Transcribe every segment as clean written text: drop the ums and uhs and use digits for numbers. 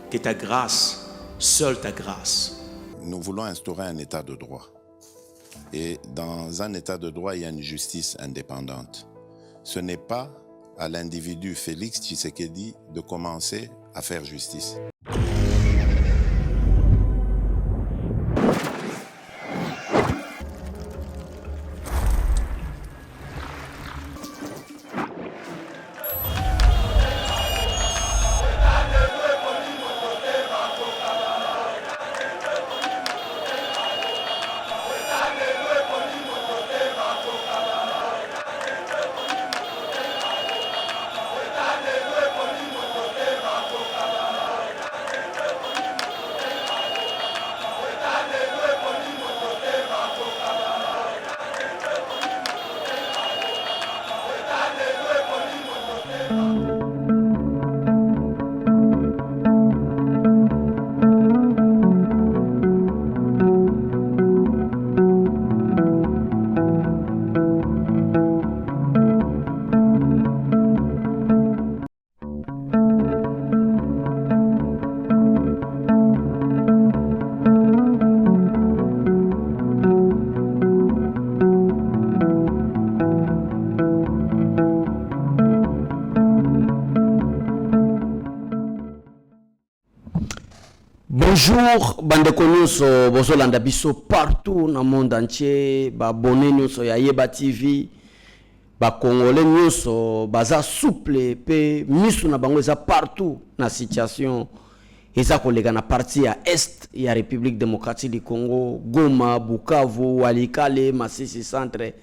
que ta grâce, seule ta grâce. Nous voulons instaurer un état de droit. Et dans un état de droit, il y a une justice indépendante. Ce n'est pas à l'individu Félix Tshisekedi de commencer à faire justice. Bonjour, bandeko nyonso bozolanda biso partout dans le monde entier, ba abonné nyonso ya Yeba TV, ba congolais nyonso baza souple pe misu na bango eza partout na situation eza kolega na partie ya est ya République démocratique du Congo, Goma, Bukavu, Walikale, Masisi centre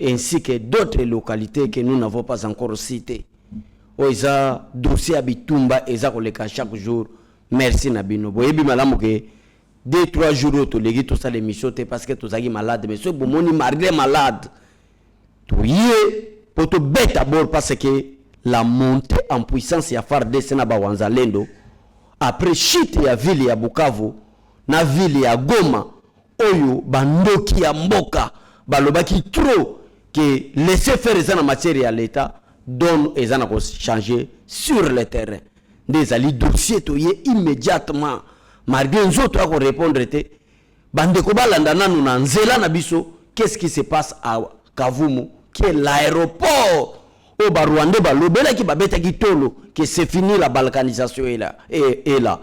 ainsi que d'autres localités que nous n'avons pas encore citées. Oza dossier à Bitumba eza kolega chaque jour. Merci Nabino. Boyebi malamu ke 2-3 jours to legi to ça l'émission parce que tu as malade mais ce bon moni mardi malade. Tu yé pour te bête à bord parce que la montée en puissance ya FARDC na ba Wanzalendo après chute ya ville ya Bukavu na ville ya Goma oyo bandoki ya mboka balobaki trop que laisser faire ça en matière ya l'état donne ezana ko changer sur le terrain. Des alliés dossiers immédiatement malgré nous autres à répondre était bandeko balanda nanu na nzela na biso qu'est-ce qui se passe à Kavumu qui est l'aéroport au Rwanda balobela ki babeta kitolo que c'est fini la balkanisation est là et là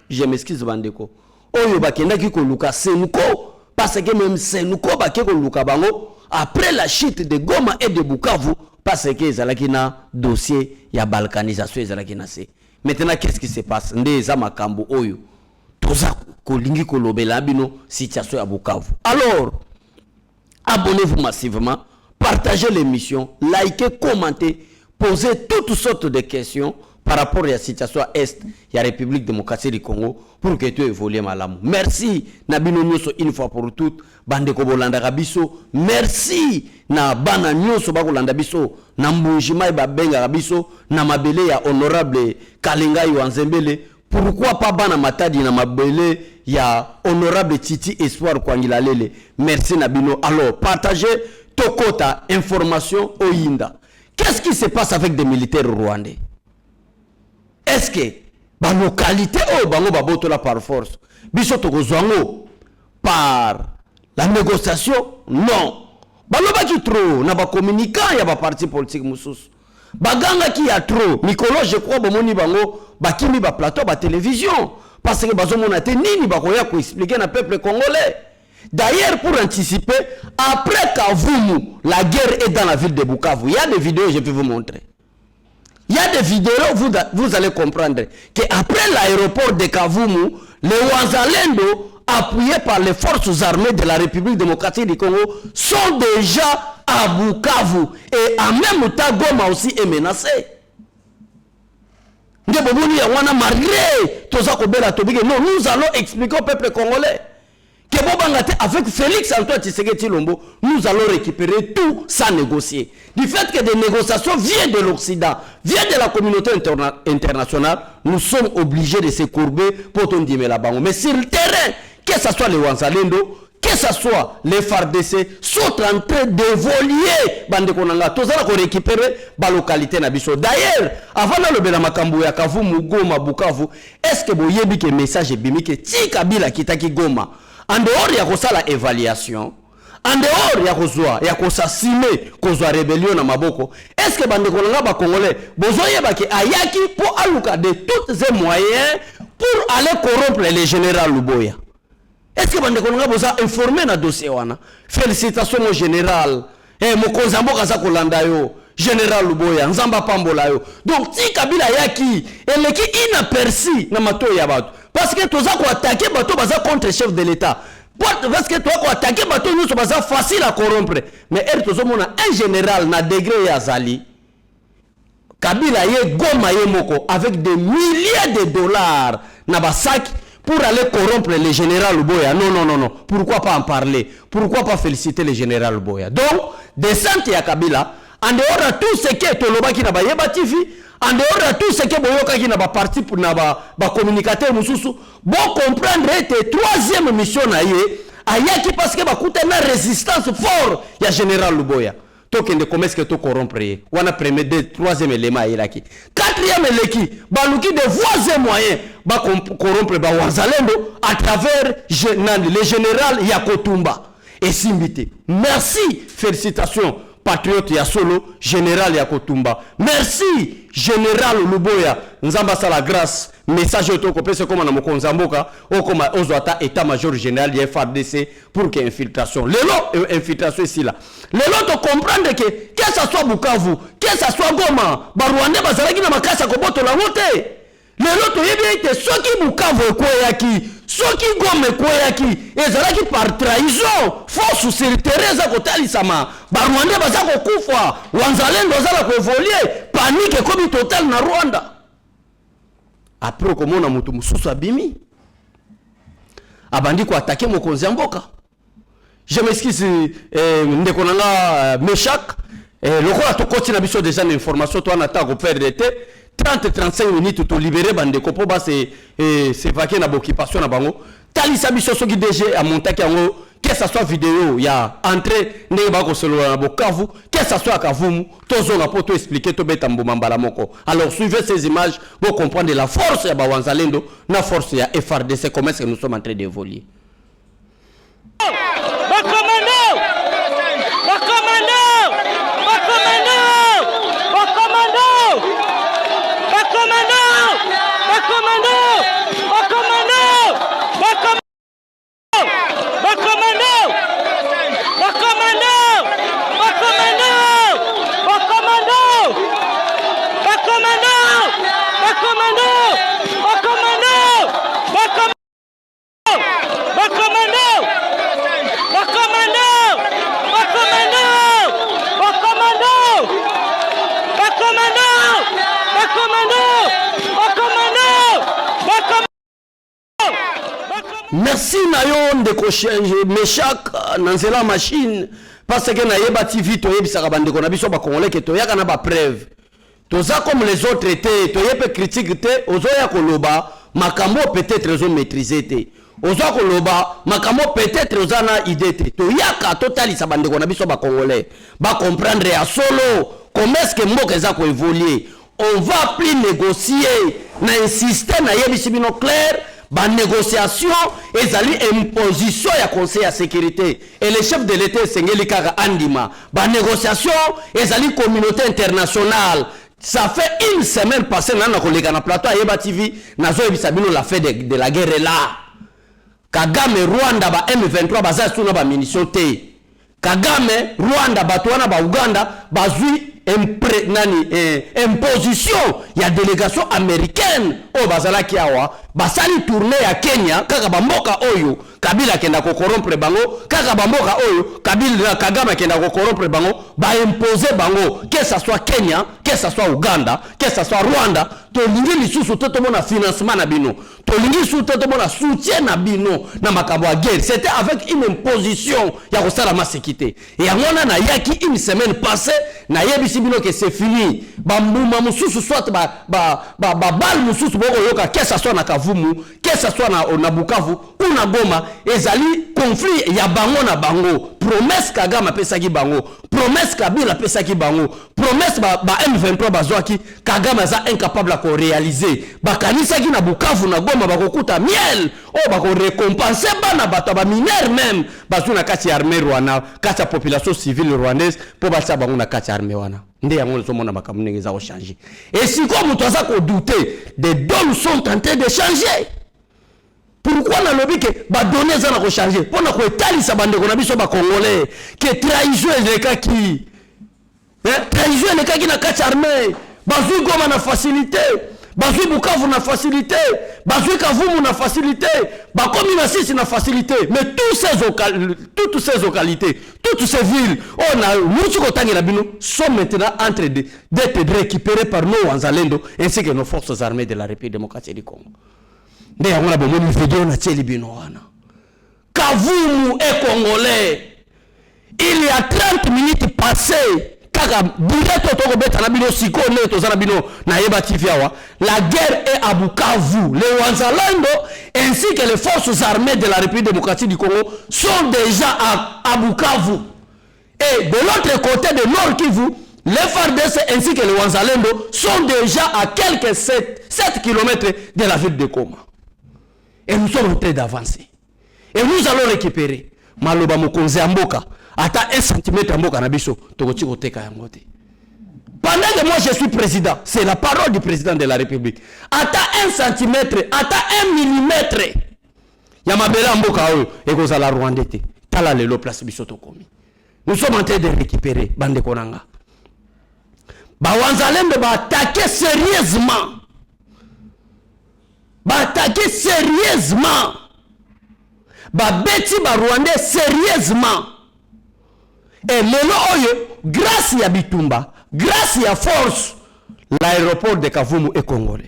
je m'excuse bandeko oyo bakenda ki ko luka Senuko parce que même Senuko bakeko luka bango après la chute de Goma et de Bukavu parce que ezalaki na dossier ya balkanisation ezalaki na se. Maintenant qu'est-ce qui se passe? Ndeza makambo oyo toza kolingi kolobela bino situation ya Bukavu. Alors abonnez-vous massivement, partagez l'émission, likez, commentez, posez toutes sortes de questions par rapport à la situation à Est, il y a la République démocratique du Congo, pour que tout évolue malamu. Merci, Nabino Nyoso une fois pour toutes, Bandeko Bolanda Rabiso, merci, na Bana Nyoso Bakolanda Biso, na Mbujima Babenga Rabiso, na Mabele ya honorable Kalenga Wanzembele, pourquoi pas Bana Matadi na Mabele ya honorable Titi Espoir Kwangila Lele. Merci Nabino. Alors, partagez Tokota information Oyinda. Qu'est-ce qui se passe avec des militaires rwandais? Est-ce que la localité ou bango babotola par force biso tokozwango par la négociation? Non. Baloba ki trop na ba communicant ya ba parti politique mususu. Baganga ki ya trop. Mikolo je crois bomoni bango bakimi ba plateau ba télévision parce que bazomona te nini bakoya ko expliquer na peuple congolais. D'ailleurs pour anticiper après Kavumu la guerre est dans la ville de Bukavu. Il y a des vidéos je vais vous montrer. Il y a des vidéos, vous allez comprendre qu'après l'aéroport de Kavumu, les Wanzalendo, appuyés par les forces armées de la République démocratique du Congo, sont déjà à Bukavu. Et en même temps, Goma aussi est menacé. Non, nous allons expliquer au peuple congolais avec Félix Antoine Tshisekedi Tshilombo, nous allons récupérer tout sans négocier. Du fait que des négociations viennent de l'Occident, viennent de la communauté internationale, nous sommes obligés de se courber pour ton dire là-bas. Mais sur le terrain, que ce soit les Wanzalendo, que ce soit les FARDC, sont en train d'évoluer. Bande konanga, tous ça qu'on récupérer la localité na biso. D'ailleurs, avant le bela makambu ya Kavumu, Goma, Bukavu, est-ce que vous avez que message bimi que ti Kabila kitaki Goma, en dehors ya kosala évaluation, en dehors ya kozwa, ya kosasime, kozwa rébellion na maboko, est-ce que bande konanga ba Congolais, bozoye ba ke ayaki pour aluka de tous ces moyens pour aller corrompre les généraux Luboya? Est-ce que vous avez informé dans le dossier? Félicitations mon général. Mon Konzambo Kazako Landayo, général Luboya, Nzamba Pambola. Donc, si Kabila Yaki, elle est inaperçue dans Mato Yabato. Parce que tu as attaqué Bato Baza contre le chef de l'État. Parce que tu as attaqué Bato, nous sommes facile à corrompre. Mais elle, tu as un général na degré Yazali. Kabila Ye Goma Yemoko avec des milliers de dollars na basak pour aller corrompre le général Luboya. Non, non, non, non. Pourquoi pas en parler? Pourquoi pas féliciter le général Luboya? Donc, descente ya Kabila, en dehors de tout ce qui est Toloba qui n'a pas Yeba TV, en dehors de tout ce qui est Boyoka qui n'a pas parti pour n'a pas communicateur Moussousou, bon comprendre que troisième mission na yé, ayaki parce que ba coûte une résistance fort ya général Luboya. Tokende comment est-ce que tu corrompre? On a premier troisième élément qui. Quatrième élément, baluki de voies et moyens ba corrompre ba Wazalendo à travers le général Yakotumba et Simbite. Merci, félicitations patriote ya solo général Yakotumba. Merci général Luboya. Nzamba sa la grâce. Message autocopé c'est comme na mokonzamboka ou comme ozwata état major général ya FARDC pour que infiltration. Lelo infiltration ici là. Lelo to comprendre que ça soit Bukavu, que ça soit Goma, ba Rwanda bazalaki na makasa ko boto la mote. Lelo to yebi te soki Bukavu ko yaki, soki Goma ko yaki, ezalaki par trahison, force sur Teresa ko talisama. Ba Rwanda bazako kufa, Wanzalendo bazala ko évoluer, panique comme total na Rwanda. Après comment on a mutu mususu abimi abandi ko attaquer mokonzi mboka. Je m'excuse ndeko nanga Meshak lokola to continue biso déjà l'information toi na ta ko perdre 30-35 minutes to libérer bandeko po ba se vaquer na occupation na bango talisa biso soki DG a montaki yango que ça soit vidéo ya entrée ne ba ko solo na Bukavu que ça soit Kavumu tozonga pour tout expliquer to beta mbala moko. Alors suivez ces images pour comprendre la force ya Wanzalendo na force ya FARDC comment est-ce que nous sommes en train d'évoluer. Merci Nayon de cocher Meshak Nanzela machine parce que na yeba TV to yebisa bande ko na biso ba Congolais que to yaka na ba preuve toza comme les autres étaient to yebe critique te ozoya koloba makambo peut-être ils ont maîtrisé te ozoya koloba makambo peut-être ozana idée te to yaka totali sa bande ko na biso ba Congolais ba comprendre à solo comment est-ce que mboka za ko évoluer. On va plus négocier na insister na yebisi bino clair. Ba négociation ezali imposition ya conseil à sécurité et le chef de l'état Sengeli Kaka Andima ba négociation ezali communauté internationale. Ça fait une semaine passée na kolega na plateau à Yeba TV nazo ebisa bino la fin de la guerre là. Kagame Rwanda ba M23 baza suna ba munition te. Kagame Rwanda batwana ba Uganda bazui imposition ya délégation américaine au bazala kiawa basali tourner ya Kenya kaka bamboka oyo Kabila kenda ko corrompre bango kaka bamboka oyo Kabila Kagame kenda ko corrompre bango ba imposer bango que ça soit Kenya que ça soit Uganda que ça soit Rwanda to lingi lisusu to mona financement na bino to lingi lisusu to mona soutien na bino na makambo ya guerre. C'était avec une imposition ya ko sala masekité et ngona na yaki une semaine passée na yebisi bino que c'est fini ba mbuma mususu soit ba bal mususu boko yoka que ça soit na Kavu Kavumu, que ce soit na Bukavu ou na Goma, ezali conflit ya bango na bango. Promesse Kagame pesaki bango, promesse Kabila pesaki bango, promesse ba M23 bazwaki Kagame za incapable à réaliser. Bakanisa ki na Bukavu na Goma bakokuta miel, bako récompenser bana bato ba mineur même, bazu na kati armée rwanda, kati ya population civile rwandaise pour basa bango na kati armée wana. Nde yango lezo mona makamune za changer. Et si comme muto za ko douter, des dons sont tentés de changer. Pourquoi na lobby que ba donner ça na ko changer? Pour na ko etalisa bandeko na biso ba congolais que trahison eleka ki. Trahison eleka ki na kati armée. Bazu Goma na facilité. Bazu Bukavu na facilité. Bazu Kavumu na facilité. Bakomi na Sisi na facilité. Mais toutes ces localités, toutes ces villes, on a Moussukotangé Bino sont maintenant en train d'être récupérées par nos Wanzalendo ainsi que nos forces armées de la République démocratique du Congo. D'ailleurs, on a besoin de vidéo na Tcheli Binoana. Kavumu est congolais. Il y a 30 minutes passées. La guerre est à Bukavu. Les Wanzalendo ainsi que les forces armées de la République démocratique du Congo sont déjà à Bukavu. Et de l'autre côté de Nord Kivu, les FARDC ainsi que les Wanzalendo sont déjà à quelques 7 km de la ville de Goma. Et nous sommes en train d'avancer. Et nous allons récupérer Maloba Mokonze Amboka. Ata 1 cm Amboka Nabiso. Pendant que moi je suis président, c'est la parole du président de la République. Ata 1 cm, ata 1 mm. Yamabela Amboka Oyo. Et vous allez Rwanda. Tala lelo place Bisoto Komi. Nous sommes en train de récupérer Bande Konanga. Bawanzalendo va attaquer sérieusement. Attaquer sérieusement. Beti ba Rwandais sérieusement. Et lelo oyo grâce à Bitumba, grâce à force, l'aéroport de Kavumu est congolais.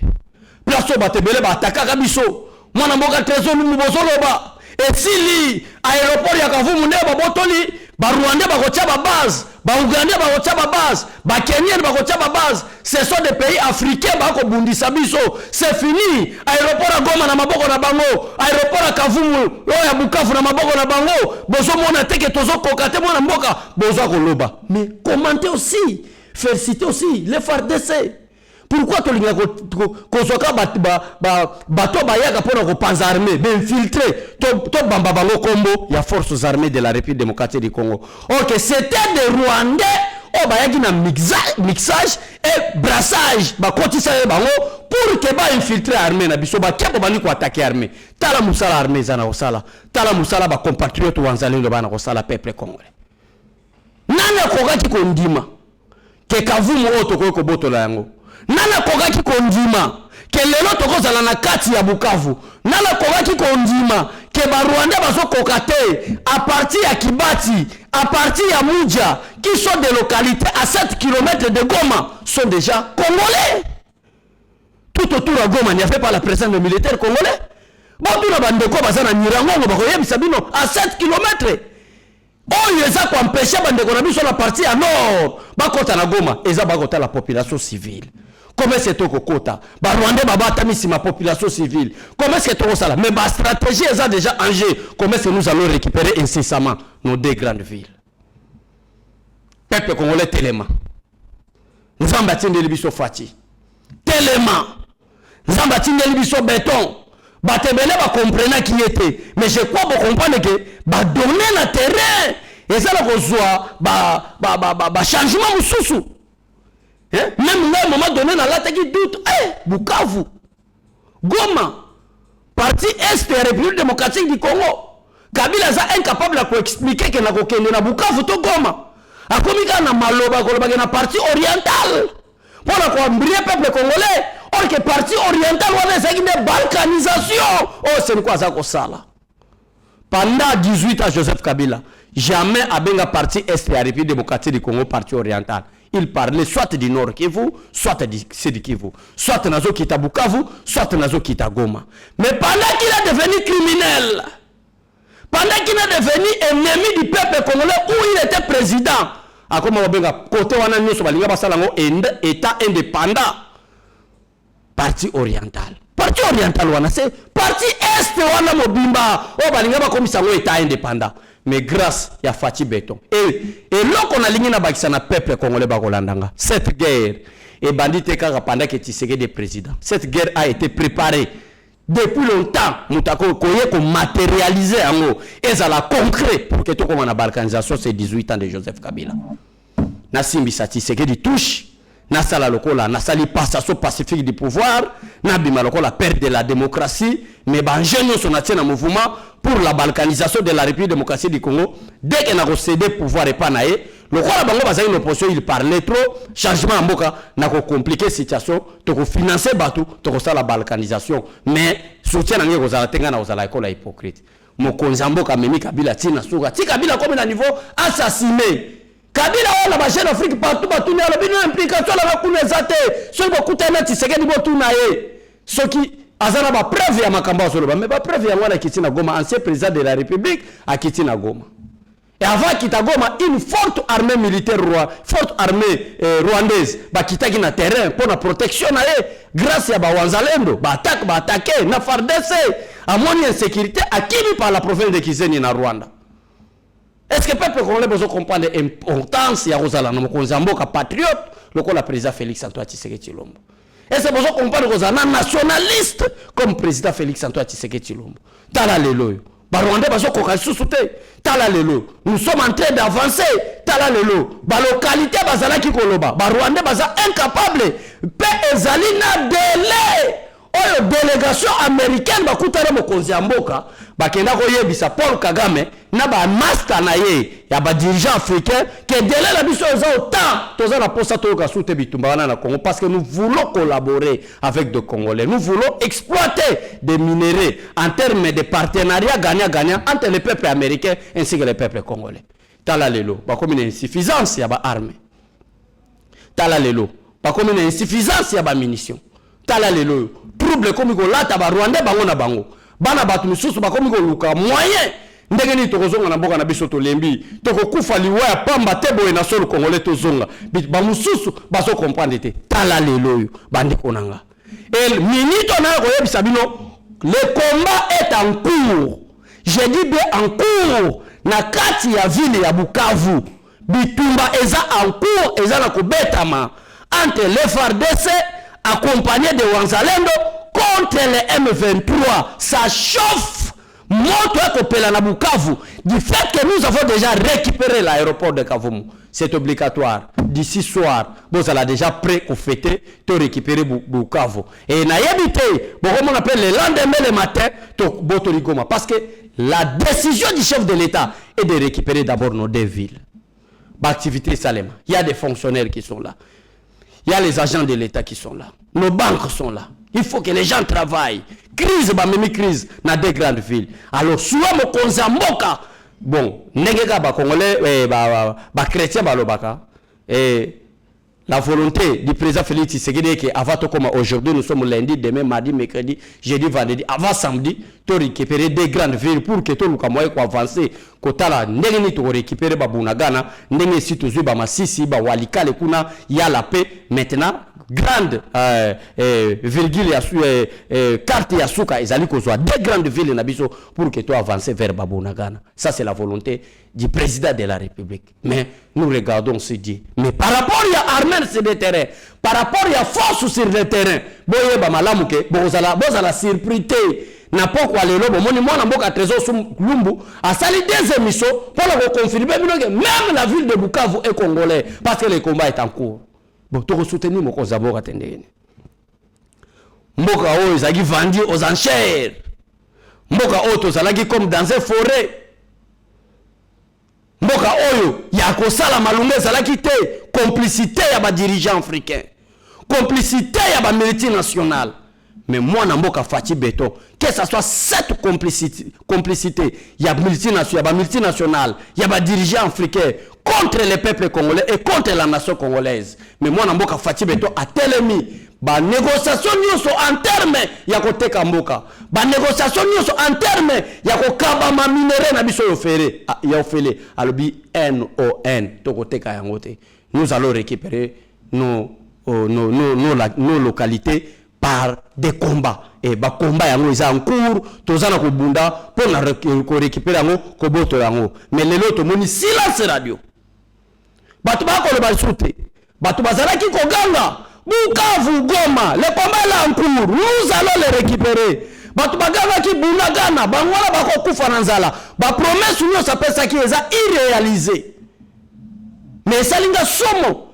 Place batebele ba attaquer biso. Mwana mboka trésor mu bozoloba. Et si li aéroport ya Kavumu ne ba botoli, ba Rwandais ba kotia ba base, ba Ougandais ba kotia ba base, ba Kenyans ba kotia ba base. Ce sont des pays africains ba ko bundisa biso. C'est fini. Aéroport à Goma na maboko na bango, aéroport à Kavumu, ya Bukavu na maboko na bango. Bozo mona teke tozo kokate mona mboka, bozo koloba. Mais commentez aussi, félicitez aussi les FARDC. Pourquoi tu linga kozoka bato bayaka pona ko panza armée infiltré to bamba bango kombo ya forces armées de la République démocratique du Congo. OK, c'était des Rwandais bayaki na mixage et brassage ba kotisa bango pour que ba infiltrer armée na biso ba kepo bani ko attaquer armée. Tala musala armée zana osala. Tala musala ba compatriotes wanzalendo bana osala peuple congolais. Nana kokaki kondima ke Kavumu otoko ko botola yango. Nana kogaki kondima ke lelo tokozala na kati ya Bukavu. Nana kogaki kondima ke ba Rwanda bazo kokate à partir ya Kibati, à partir ya Muja, qui sont des localités à 7 km de Goma, sont déjà congolais. Tout autour de Goma, il n'y avait pas la présence de militaires congolais. Bon, tout le monde de Goma, ça n'a ni rango, à 7 km. Oh, ils ont empêché de sur la partie à nord. Bakota na Goma, ils ont la population civile. Comment c'est au Kokota? Rwanda babata misi ma population civile. Comment c'est au ça? Mais ma stratégie est déjà en jeu. Comment est-ce que nous allons récupérer incessamment nos 2 grandes villes? Peuple congolais tellement. Nous avons bâti des libiso fati. Tellement. Nous avons bâti des libiso béton. Batebele va comprendre qui était. Mais je crois pour comprendre que va donner le terrain. Et ça va besoin changement mususu. Même là, à un moment donné, dans la tête qui doute, Bukavu, Goma, partie est de la République démocratique du Congo. Kabila est incapable d'expliquer que na Bukavu to Goma. A komika na maloba koloba na partie orientale. Pour la combiner peuple congolais, or que partie orientale on est une balkanisation. Oh, c'est quoi ça qu'on ça là? Pendant 18 ans, Joseph Kabila, jamais à benga partie est de la République démocratique du Congo, partie orientale. Il parlait soit du Nord Kivu, soit du Sud Kivu, soit Nazo Kita Bukavu, soit Nazo Kita Goma. Mais pendant qu'il est devenu criminel, pendant qu'il est devenu ennemi du peuple congolais où il était président, à comment on benga côté wana nyoso balinga basalango État indépendant, partie orientale. parti oriental wana c'est parti est wana mobimba o balinga bakomisa ngo état indépendant mais grâce ya Faci Beton et loko na lingi na bakisa na peuple congolais bakolandanga cette guerre et bandite kaka pendant que Tshisekedi est président cette guerre a été préparée depuis longtemps mutako koye ko matérialiser ango ezala concret pour que to comme na balkanisation c'est 18 ans de Joseph Kabila na simbi Tshisekedi touche na sala lokola na sali passation pacifique du pouvoir na bima lokola perte de la démocratie mais ban jeune son atie na mouvement pour la balkanisation de la République démocratique du Congo dès que na cédé pouvoir et pas naé lokola bango bazali une opposition il parlait trop changement mboka na ko compliquer situation to ko financer batu to ko sala balkanisation mais soutien na ngeko za tenga na ozala école hypocrite mokonzi mboka memi Kabila tina suka ti Kabila comme na niveau assassiné Kabila wala ba jeune Afrique partout batuni ala bino implication la kuna zate so bokuta na Tshisekedi botuna ye soki azana ba preuve ya makamba solo ba mais ba preuve ya wana kitina Goma ancien président de la République a kitina Goma et avant kita Goma une forte armée militaire forte armée rwandaise ba kitaki na terrain pour la protection na ye grâce ya ba wanzalendo ba attaquer na FARDC amoni insécurité akimi par la province de Kisenyi na Rwanda. Est-ce que le peuple congolais besoin comprendre l'importance ya Rosala na mokonzi mboka patriote lokola président Félix Antoine Tshisekedi Tshilombo? Est-ce que besoin comprendre Rosala nationaliste comme président Félix Antoine Tshisekedi Tshilombo? Tala lelo ba Rwanda bazo koka susu te. Tala lelo nous sommes en train d'avancer. Tala lelo ba localité bazala ki koloba ba Rwanda baza incapable pe ezali na délai. Oyo délégation américaine bakutana mokonzi mboka bakenda ko yebisa Paul Kagame na ba master na ye ya ba dirigeant africain que délai la biso za autant toza na posa to ka soute bitumba wana na Congo parce que nous voulons collaborer avec des Congolais, nous voulons exploiter des minéraux en termes de partenariat gagnant-gagnant entre le peuple américain ainsi que le peuple congolais. Tala lelo ba comme une insuffisance ya ba armée. Tala lelo ba comme une insuffisance ya ba munitions. Tala lelo trouble comme ko lata ba Rwanda bango na bango bana batu misusu ba comme ko luka moyen ndenge ni tokozonga na mboka na biso to lembi to ko kufa liwa ya pamba tebo na solo congolais to zonga ba mususu ba so comprendre te tala lelo yo bandi konanga el minito na ko yebisa bino le combat est en cours je dis bien en cours na kati ya ville ya Bukavu bitumba eza en cours eza na ko betama entre les FARDC accompagné de Wanzalendo contre les M23. Ça chauffe moto ekopela na Bukavu du fait que nous avons déjà récupéré l'aéroport de Kavumu. C'est obligatoire. D'ici soir, vous allez déjà prêt au fêter de récupérer Bukavu. Et na yebite, on appelle le lendemain le matin, to Botorigoma. Parce que la décision du chef de l'État est de récupérer d'abord nos deux villes. L'activité Salema. Il y a des fonctionnaires qui sont là. Il y a les agents de l'État qui sont là. Nos banques sont là. Il faut que les gens travaillent. Crise, même crise, dans des grandes villes. Alors, soit mon konzamboka, bon, n'engega ba congolais, ba chrétien ba lobaka, et la volonté du président Félix Tshisekedi que avant tout comme aujourd'hui, nous sommes lundi, demain, mardi, mercredi, jeudi, vendredi, avant samedi, tu récupérer des grandes villes pour que tout le monde puisse avancer. Kotala, n'engeni tu récupérer ba Bunagana, n'engeni si tu ba Masisi, ba Walikale kuna, il y a la paix maintenant. Grande virgule carte ya suka ezali kozwa des grandes villes na biso pour que tu avances vers Babunagana. Ça c'est la volonté du président de la République. Mais nous regardons ce dit. Mais par rapport à armée sur le terrain, par rapport à force sur le terrain, boye ba malamu ke bozala surprise na pokwa lelo bomoni mwana mboka trésor lumbu a sali des émissions pour le confirmer même la ville de Bukavu est congolais parce que le combat est en cours. Bon, tu soutenir mon konzamboka tendene. Mboka o ezaki vendu aux enchères. Mboka o tozalaki comme dans une forêt. Mboka oyo ya kosala malunga ezalaki te complicité ya ba dirigeants africains. Complicité ya ba multinationales. Mais moi na mboka Faci Beton, que ça soit cette complicité ya multinationale, ya ba dirigeants africains contre les peuples congolais et contre la nation congolaise. Mais moi, Namboka Faci Beton a tellement ba négociation nyonso en terme ya koteka mboka. Ba négociation nyonso en terme ya kokaba ma minéraux na biso yofere ya ofele alobi NON to koteka yango te. Nous allons récupérer nos localités par des combats. et ba combat yango eza en cours tozana ko bunda pour na récupérer yango ko boto yango mais lelo to moni silence radio batu ba ko le basute batu bazalaki ko ganga Bukavu Goma le combat est en cours nous allons les récupérer batu baganga ki bunda gana bangola bako kufa na nzala ba promesse nous ça pesa ki eza irréalisé mais salinga somo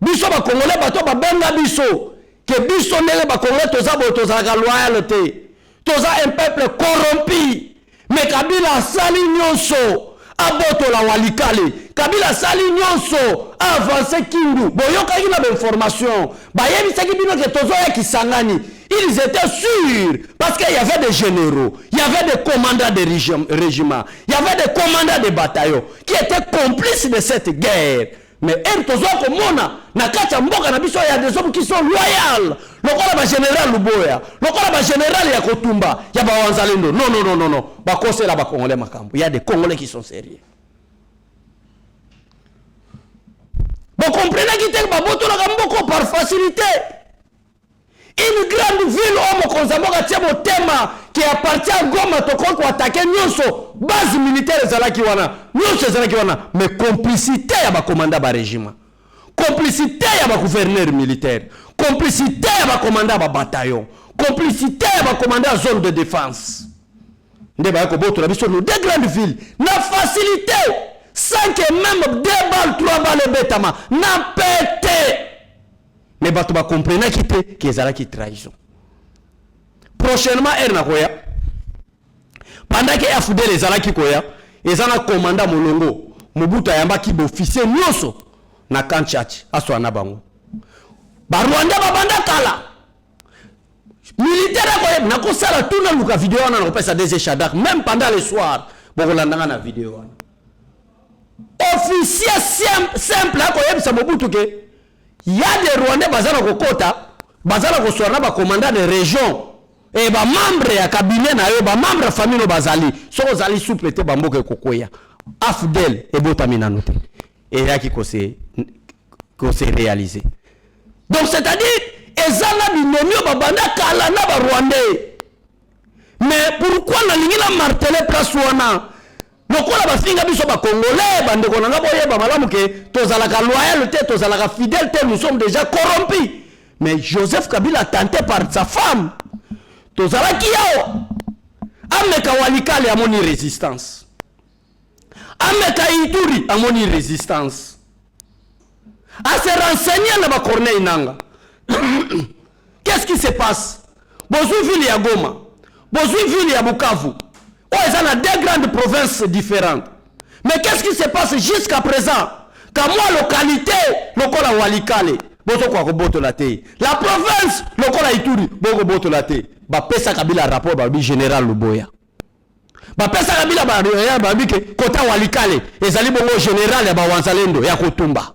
biso ba congolais bato ba benga biso que biso ndenge ba congolais toza la loyauté toza un peuple corrompu mais Kabila sali nyonso aboto la walikale Kabila sali nyonso avancer kindu boyoka ki na information ba yebisaki bino que tozo ya kisangani ils étaient sûrs parce qu'il y avait des généraux, il y avait des commandants de régiments, il y avait des commandants de bataillons qui étaient complices de cette guerre. Mais il y a des hommes qui sont loyaux. Le général Luboya, le général Yakotumba, il y a Wanzalendo. Non. Il y a des Congolais qui sont sérieux. Vous comprenez qu'il y a par facilité. Une grande ville qui appartient à Goma toko ko attaquer nyonso base militaire zalaki wana nyonso zalaki wana mais complicité ya ba commandant ba régiment complicité ya ba gouverneur militaire complicité ya ba commandant ba bataillon complicité ya ba commandant zone de défense ndeba ko boto la biso nous deux grandes villes na facilité sans que même 2 balles 3 balles betama na pété. Mais bato ba comprendre qui ezala qui trahison. Prochainement Ernakoya pendant que Afudel ezala ki koya ezana commandant Molongo Mobutu ayamba ki officier nyonso na Kanchachi aswana bango. Ba Rwanda babanda kala. Militaire koya na ko sala tuna luka vidéo na ko pesa des Shadak même pendant le soir bokolandanga na vidéo wana. Officier simple koya bisa Mobutu ke il y a des Rwandais bazana kokota bazana koswana ba commandant de région et ba membre ya cabinet na yo ba membre famille no bazali soko zali souplete bamboke kokoya Afdel et botamina noté et là qui ko se réaliser donc c'est-à-dire ezana binomio babanda kala na ba Rwandais mais pourquoi na lingila marteler place wana lokola bafinga biso ba congolais bandeko nanga boyeba malamu ke tozalaka loyauté tozalaka fidélité nous sommes déjà corrompus mais Joseph Kabila tenté par sa femme tozalaki yao ameka walikale amoni résistance ameka Ituri amoni résistance à se renseigner na ba Corneille Nanga qu'est-ce qui se passe bozui ville ya Goma bozui ville ya Bukavu. Ils ont deux grandes provinces différentes. Mais qu'est-ce qui se passe jusqu'à présent? Quand moi, localité, lokola walikale, la province, lokola Ituri, ba pesa Kabila rapport ba général Luboya. Ba pesa Kabila ba ke kota walikale, ezali bongo général ya ba Wanzalendo ya Kotumba.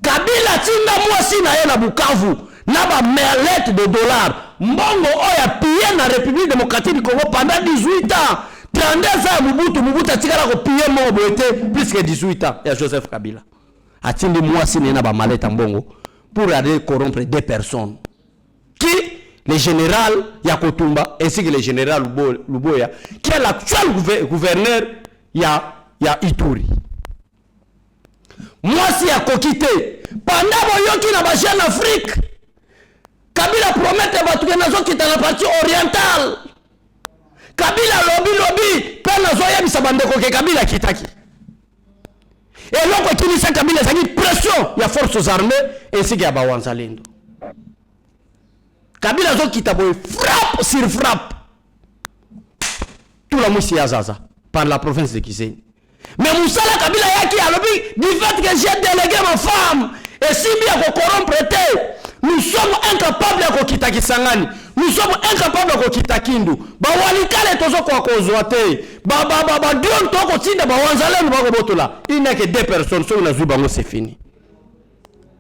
Kabila tinda mwasi na ye na Bukavu, na ba merlette de dollars. Mbongo oya pillé na République démocratique du Congo pendant 18 ans. 32 ans Mobutu atikala ko pillé mo boete plus que 18 ans ya Joseph Kabila. Atindi mwasi na ba maleta mbongo pour aller corrompre des personnes. Qui le général Yakotumba ainsi que le général Luboya qui est l'actuel gouverneur ya Ituri. Mwasi a kokité pendant boyoki na ba jeune Afrique. Kabila promette batuke nazo kita na partie orientale. Kabila lobby pe nazo yebisa bandeko ke Kabila kitaki. Et loko kinisa Kabila zaki pression ya forces armées ainsi que ya ba Wanzalendo. Kabila zo kita boy frappe sur frappe. Tout la moussi ya Zaza par la province de Kisenyi. Mais Moussala Kabila yaki a lobby du fait que j'ai délégué ma femme et si bien ko corrompre. Nous sommes incapables de quitter Kisangani. Nous sommes incapables de quitter Kindu. Ba walikale tozo kwa kozwate. Ba dion toko tinda ba Wanzalendo ba botola. Il n'y a que 2 personnes sur la Zubango, c'est fini.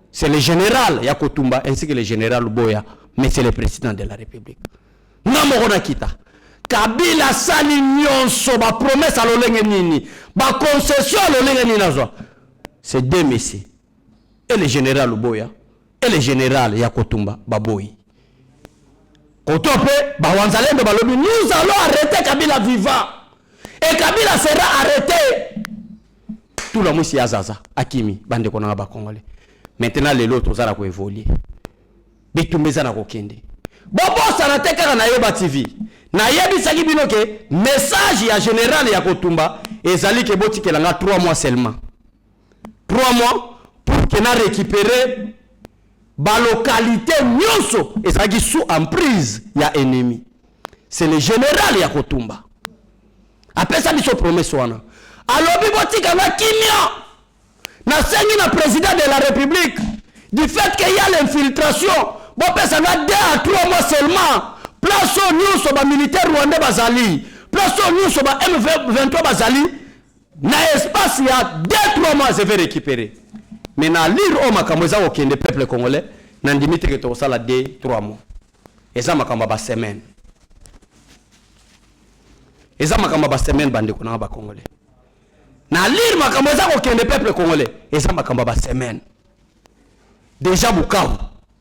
C'est le général Yakotumba ainsi que le général Boya, mais c'est le président de la République. Namorona kita. Kabila sali nyonso ba promesse à l'olenge nini. Ba concession à l'olenge nini nazo. C'est 2 messieurs. Et le général Boya et le général Yakotumba Baboyi. Kotope, Bawanzalendo Balobi, nous allons arrêter Kabila vivant. Et Kabila sera arrêté. Tout le monde ici à Zaza, Akimi, bande konanga ba Congolais. Maintenant les autres za ko évoluer. Bitumbeza na kokende. Bobo sanate kaka na Yeba TV. Na yebi saki bino ke message ya général ya Kotumba ezali ke boti kelanga 3 mois seulement. 3 mois pour que na récupérer ba localité nyonso ezaki sous emprise ya ennemi. C'est le général ya Kotumba. Après ça biso promesse wana. Alobi boti kanga kimia. Na sengi na président de la République du fait qu'il y a l'infiltration. Bon ça va 2 à 3 mois seulement. Place au news sur les militaires rwandais bazali. Place au news sur les M23 bazali. Na espace il y a 2-3 mois je vais récupérer. Mais na lire au makamboza au kende peuple congolais, na ndimite que to sala 2-3 mois. Et ça makamba ba semaine. Et ça makamba ba semaine bande ko na ba congolais. Na lire makamboza au kende peuple congolais, et ça makamba ba semaine. Déjà Bukavu,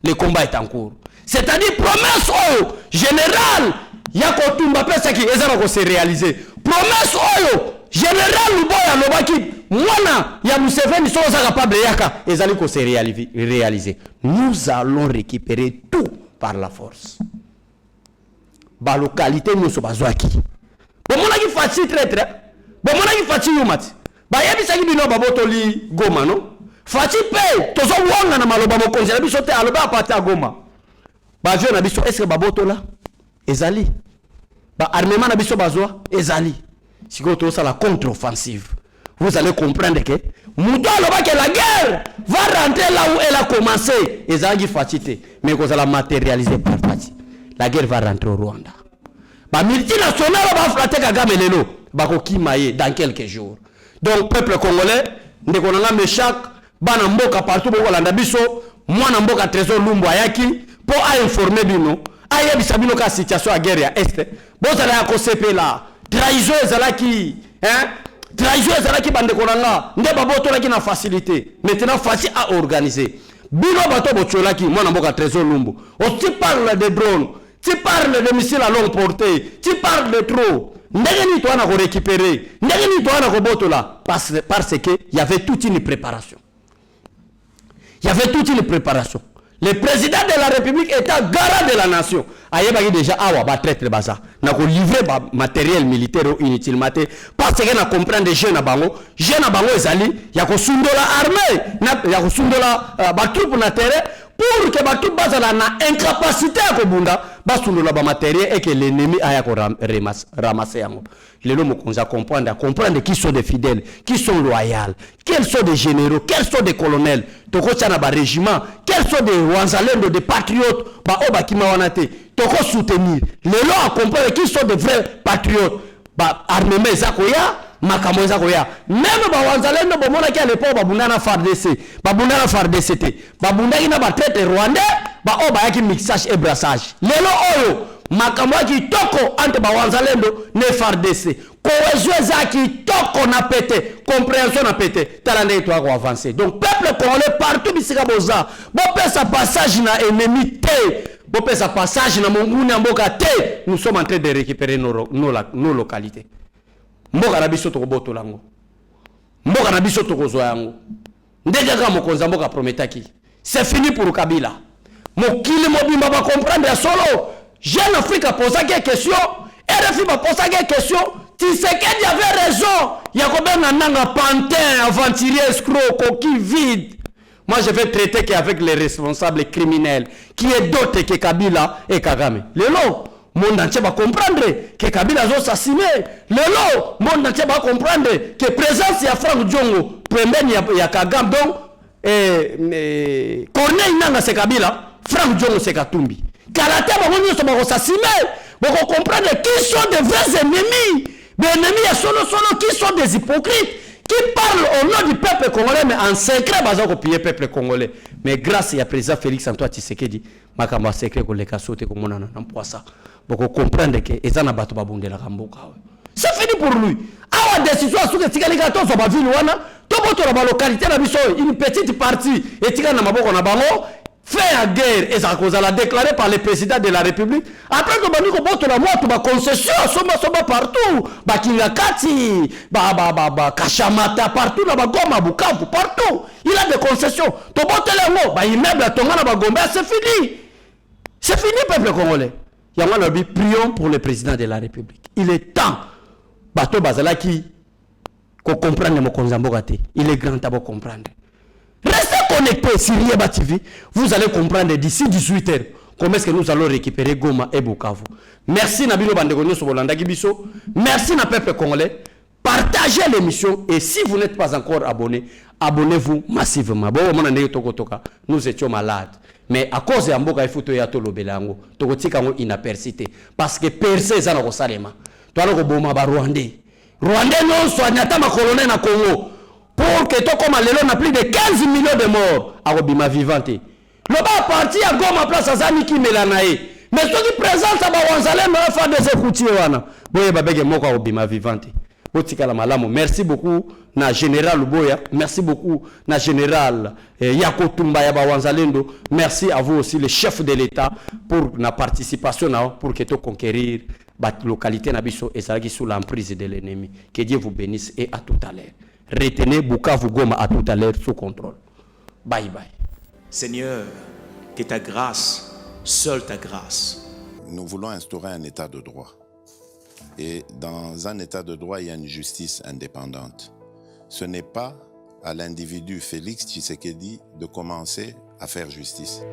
le combat est en cours. C'est-à-dire promesse oyo général yako Tumba pesa ki ezana ko se réaliser. Promesse oyo général Luboya lobaki mwana ya Museveni so za capable yaka ezali ko se réaliser. Nous allons récupérer tout par la force. Ba localité nous so bazwaki. Bon mona ki fati traître. Bon mona ki fati yumati. Ba yebi saki bino babotoli Goma no. Fati pe tozo wonga na maloba mo konzela biso te aloba apata Goma. Ba jeune na biso est-ce que baboto là ezali ba armement na biso bazwa ezali siko to ça la contre-offensive. Vous allez comprendre que muto aloba que la guerre va rentrer là où elle a commencé ezali fatité mais qu'on la matérialiser par partie. La guerre va rentrer au Rwanda. Ba multinational ba flatter Kagame lelo ba ko kimaye dans quelques jours. Donc peuple congolais ndeko na meshak bana mboka partout boko landa biso mwana mboka trésor Lumbu ayaki pour informer bino ayebisa bino ka situation à guerre ya est bozala ya kosepe la trahison ezalaki trahison ezalaki bande konanga nde babotola ki na facilité maintenant facile à organiser bino bato botolaki mwana mboka trésor Lumbu tu parles de drones tu parles de missiles à longue portée tu parles de trop ndenge ni to ana ko récupérer ndenge ni to ana ko botola parce que il y avait toute une préparation. Il y avait toute une préparation. Le président de la République était garant de la nation. Ayebaki déjà awa ba traître baza. Na ko livrer ba matériel militaire inutilement parce que na comprendre des jeunes na bango ezali ya ko sundola armée na ya ko sundola ba troupe na terrain pour que ba troupe bazala na incapacité ya ko bunda ba sundola ba matériel et que l'ennemi aya ko ramasser yango. Les hommes comprendre qui sont des fidèles, qui sont loyaux, quels sont des généraux, quels sont des colonels, toko tchana ba régiment, quels sont des Rwanzalendo, des patriotes, ba oba kimawanate, toko soutenir. Les gens à comprendre qui sont des vrais patriotes, ba armement zakoya, makamo zakoya. Même ba Rwanzalendo ba mona ki à l'époque ba bundana FARDC, ba bundana FARDCT, ba bundaki na ba traite rwandais, ba oba yaki mixage et brassage. Les gens oyo makambo ki toko entre ba Wanzalendo ne FARDC cohésion za ki toko na pété compréhension na pété talande to ko avancer. Donc peuple congolais partout bisika boza bo pesa passage na ennemi té bo pesa passage na monguni mboka té. Nous sommes en train de récupérer nos localités. Mboka na biso to boto lango mboka na biso to kozwa yango ndenge ka mokonza mboka prometaki c'est fini pour Kabila mokili mobimba ba comprendre ya solo. Jeune Afrique a posé des questions, RFI a posé des questions, tu sais qu'il y avait raison, il y a combien de pantin, aventurier, escroc, coquille vide. Moi je vais traiter qu'avec les responsables criminels, qui est d'autres que Kabila et Kagame. Le lot, monde entier va comprendre que Kabila a assassiné. Le lot, monde entier va comprendre que présence de Franck Djongo, premier il y a Kagame, donc, Corneille Nanga c'est Kabila, Franck Djongo c'est Katumbi. Karaté, vous comprendre qui sont des vrais ennemis. Des ennemis solo qui sont des hypocrites, qui parlent au nom du peuple congolais, mais en secret, ils ont copié le peuple congolais. Mais grâce à président Félix Antoine Tshisekedi, makamba secret ko leka sote ko mona na mpoisa. Vous comprendre que ezana bato babundela kamboka. C'est fini pour lui. Awa décision sur que tikalika to so ba ville wana, to boto la localité na biso une petite partie et tika na maboko na bango. fait à guerre et ça a déclaré par le président de la République. Après que bani ko boto la moto ba concession soba partout, ba Kingakati, ba Kashamata partout na ba Goma Bukavu partout. Il a des concessions. To boto la mo ba immeuble à Tonga na ba Gombe, c'est fini. C'est fini peuple congolais. Yango na bi prions pour le président de la République. Il est temps bato bazala qui ko comprendre mo konzamboka te. Il est grand à comprendre. Restez connectés sur Yeba TV. Vous allez comprendre d'ici 18h comment est-ce que nous allons récupérer Goma et Bukavu. Merci Nabilo Bandegonio Sobolanda Gibiso. Merci na peuple congolais. Partagez l'émission et si vous n'êtes pas encore abonné, abonnez-vous massivement. Nous étions malades. Mais à cause de Amboka, il faut que tu belango. Tokotika ngo inapercité. Parce que percé ça na salema. Toi le boma ba Rwandais. Rwandais non soignata ma colonel na Congo. Pour que toi comme l'élo n'a plus de 15 millions de morts à Robima vivante. Le bas parti à Goma place à Zaniki Melanae. Mais ceux qui présentent à Bawanzalem va faire des écoutiers wana. Boye babege moko à Robima vivante. Botika la malamu. Merci beaucoup na général Boya. Merci beaucoup na général Yako Tumba ya Bawanzalendo. Merci à vous aussi les chefs de l'État pour la participation pour que tu conquérir la localité nabiso et ça qui sous l'emprise de l'ennemi. Que Dieu vous bénisse et à tout à l'heure. Retenez Bukavu Goma à tout à l'heure sous contrôle. Bye bye. Seigneur, que ta grâce, seule ta grâce. Nous voulons instaurer un état de droit. Et dans un état de droit, il y a une justice indépendante. Ce n'est pas à l'individu Félix Tshisekedi de commencer à faire justice.